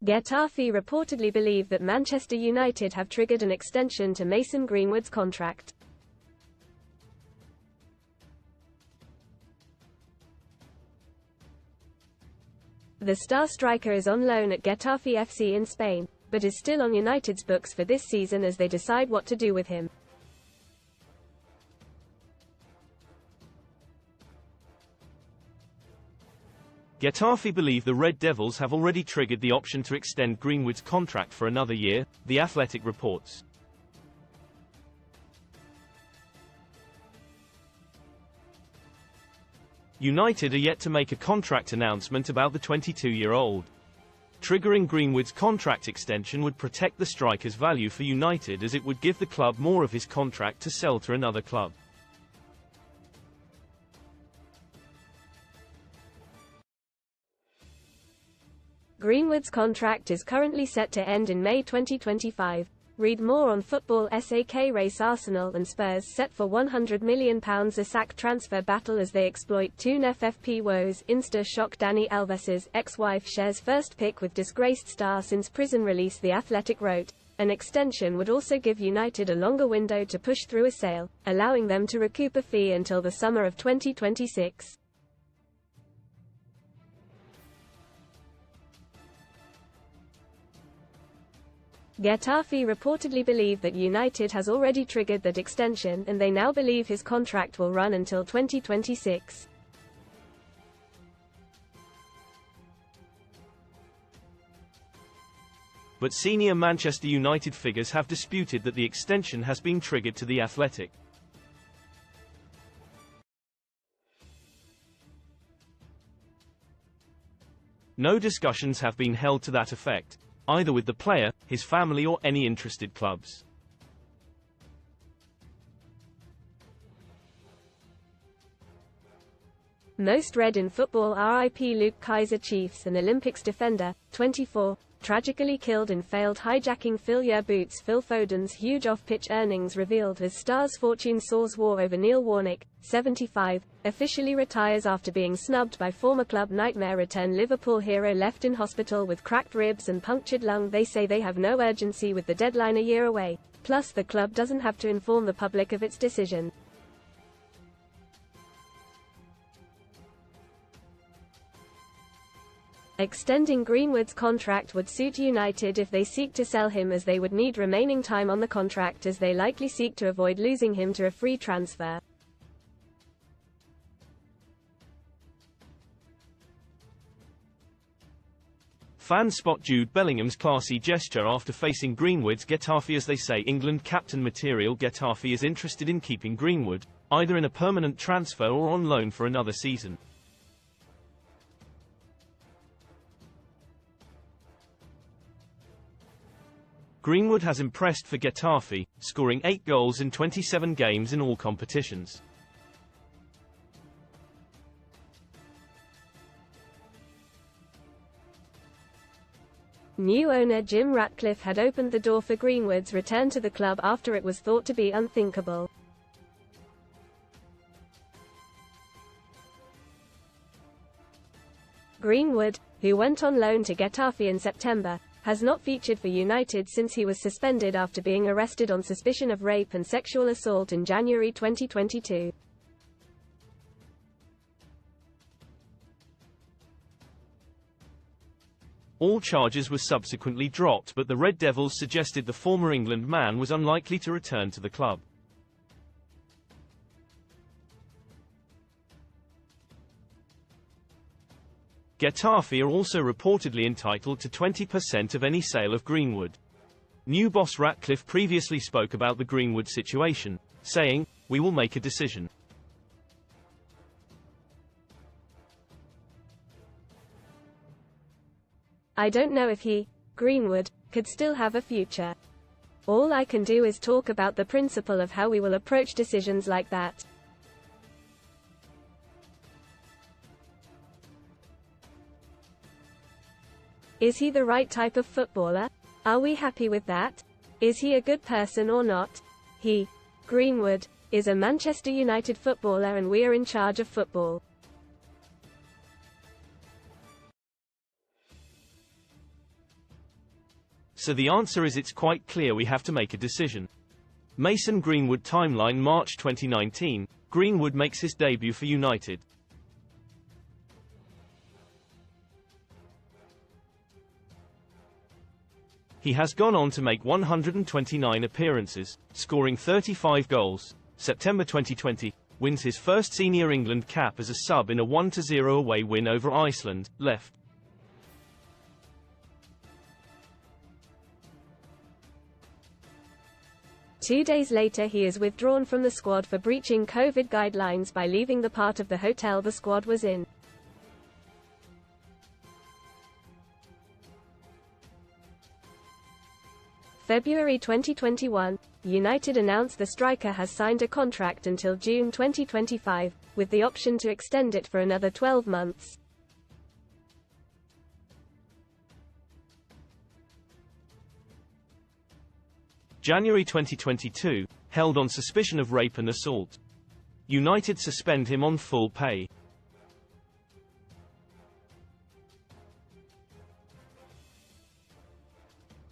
Getafe reportedly believe that Manchester United have triggered an extension to Mason Greenwood's contract. The star striker is on loan at Getafe FC in Spain, but is still on United's books for this season as they decide what to do with him. Getafe believe the Red Devils have already triggered the option to extend Greenwood's contract for another year, The Athletic reports. United are yet to make a contract announcement about the 22-year-old. Triggering Greenwood's contract extension would protect the striker's value for United, as it would give the club more of his contract to sell to another club. Greenwood's contract is currently set to end in May 2025. Read more on Football SAK race. Arsenal and Spurs set for £100 million a sack transfer battle as they exploit T.S.F woes. Insta shock: Dani Alves's ex-wife shares first pick with disgraced star since prison release. The Athletic wrote, an extension would also give United a longer window to push through a sale, allowing them to recoup a fee until the summer of 2026. Getafe reportedly believe that United has already triggered that extension, and they now believe his contract will run until 2026. But senior Manchester United figures have disputed that the extension has been triggered to The Athletic. No discussions have been held to that effect, either with the player, his family or any interested clubs. Most read in football: RIP Luke Kaiser. Chiefs and Olympics defender, 24, tragically killed in failed hijacking. Phil Boots. Phil Foden's huge off-pitch earnings revealed as Stars' fortune soars. War over Neil Warnock, 75, officially retires after being snubbed by former club nightmare return. Liverpool hero left in hospital with cracked ribs and punctured lung. They say they have no urgency with the deadline a year away, plus the club doesn't have to inform the public of its decision. Extending Greenwood's contract would suit United if they seek to sell him, as they would need remaining time on the contract, as they likely seek to avoid losing him to a free transfer. Fans spot Jude Bellingham's classy gesture after facing Greenwood's Getafe. As they say, England captain material. Getafe is interested in keeping Greenwood, either in a permanent transfer or on loan for another season. Greenwood has impressed for Getafe, scoring 8 goals in 27 games in all competitions. New owner Jim Ratcliffe had opened the door for Greenwood's return to the club after it was thought to be unthinkable. Greenwood, who went on loan to Getafe in September, has not featured for United since he was suspended after being arrested on suspicion of rape and sexual assault in January 2022. All charges were subsequently dropped, but the Red Devils suggested the former England man was unlikely to return to the club. Getafe are also reportedly entitled to 20% of any sale of Greenwood. New boss Ratcliffe previously spoke about the Greenwood situation, saying, "We will make a decision." I don't know if he, Greenwood, could still have a future. All I can do is talk about the principle of how we will approach decisions like that. Is he the right type of footballer? Are we happy with that? Is he a good person or not? He, Greenwood, is a Manchester United footballer and we are in charge of football. So the answer is it's quite clear we have to make a decision. Mason Greenwood timeline March 2019, Greenwood makes his debut for United. He has gone on to make 129 appearances, scoring 35 goals. September 2020, wins his first senior England cap as a sub in a 1-0 away win over Iceland, left. Two days later he is withdrawn from the squad for breaching COVID guidelines by leaving the part of the hotel the squad was in. February 2021, United announced the striker has signed a contract until June 2025, with the option to extend it for another 12 months. January 2022, held on suspicion of rape and assault. United suspend him on full pay.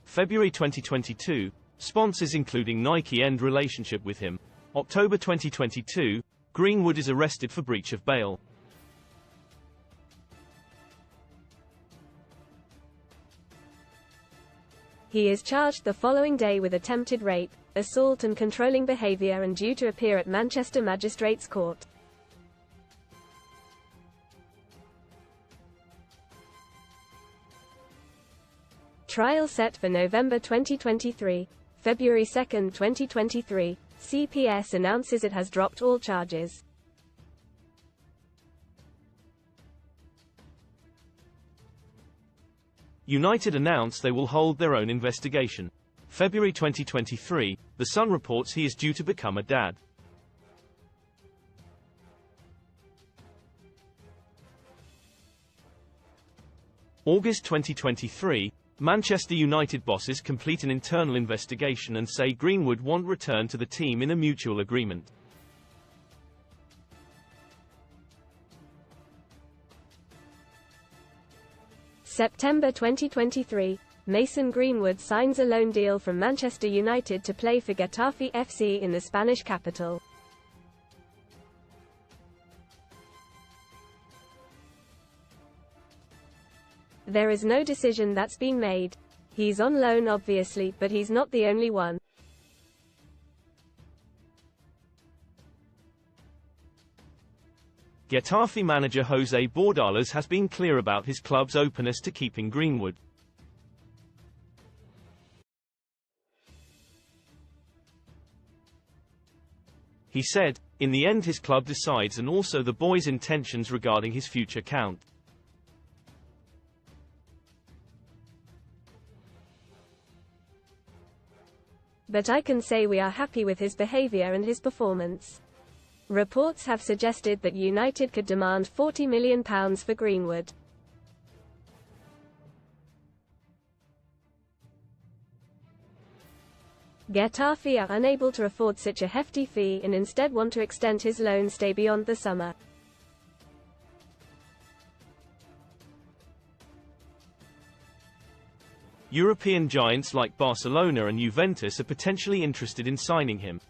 February 2022, sponsors including Nike end relationship with him. October 2022, Greenwood is arrested for breach of bail. He is charged the following day with attempted rape, assault and controlling behaviour and due to appear at Manchester Magistrates Court. Trial set for November 2023. February 2, 2023, CPS announces it has dropped all charges. United announce they will hold their own investigation. February 2023, The Sun reports he is due to become a dad. August 2023, Manchester United bosses complete an internal investigation and say Greenwood won't return to the team in a mutual agreement. September 2023, Mason Greenwood signs a loan deal from Manchester United to play for Getafe FC in the Spanish capital. There is no decision that's been made. He's on loan obviously, but he's not the only one. Getafe manager Jose Bordalás has been clear about his club's openness to keeping Greenwood. He said, "In the end his club decides and also the boy's intentions regarding his future count." But I can say we are happy with his behaviour and his performance. Reports have suggested that United could demand £40 million for Greenwood. Getafe are unable to afford such a hefty fee and instead want to extend his loan stay beyond the summer. European giants like Barcelona and Juventus are potentially interested in signing him.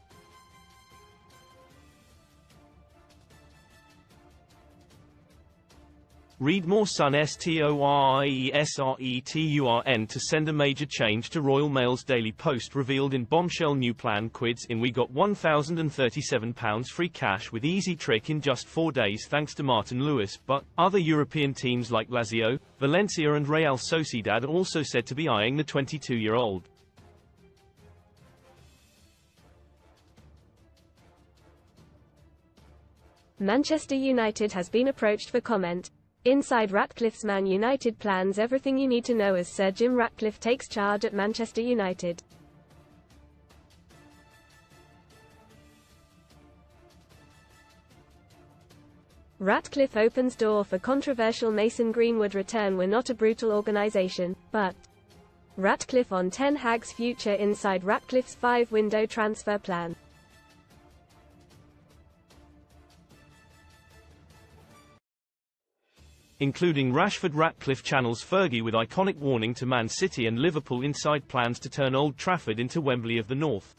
Read more. Sun STORIESRETURN to send a major change to Royal Mail's Daily Post revealed in bombshell new plan quids in. We got £1,037 free cash with easy trick in just 4 days thanks to Martin Lewis, but other European teams like Lazio, Valencia and Real Sociedad are also said to be eyeing the 22-year-old. Manchester United has been approached for comment. Inside Ratcliffe's Man United plans. Everything you need to know as Sir Jim Ratcliffe takes charge at Manchester United. Ratcliffe opens door for controversial Mason Greenwood return. We're not a brutal organisation, but Ratcliffe on Ten Hag's future. Inside Ratcliffe's 5-window transfer plan. including Rashford. Ratcliffe channels Fergie with iconic warning to Man City and Liverpool inside plans to turn Old Trafford into Wembley of the North.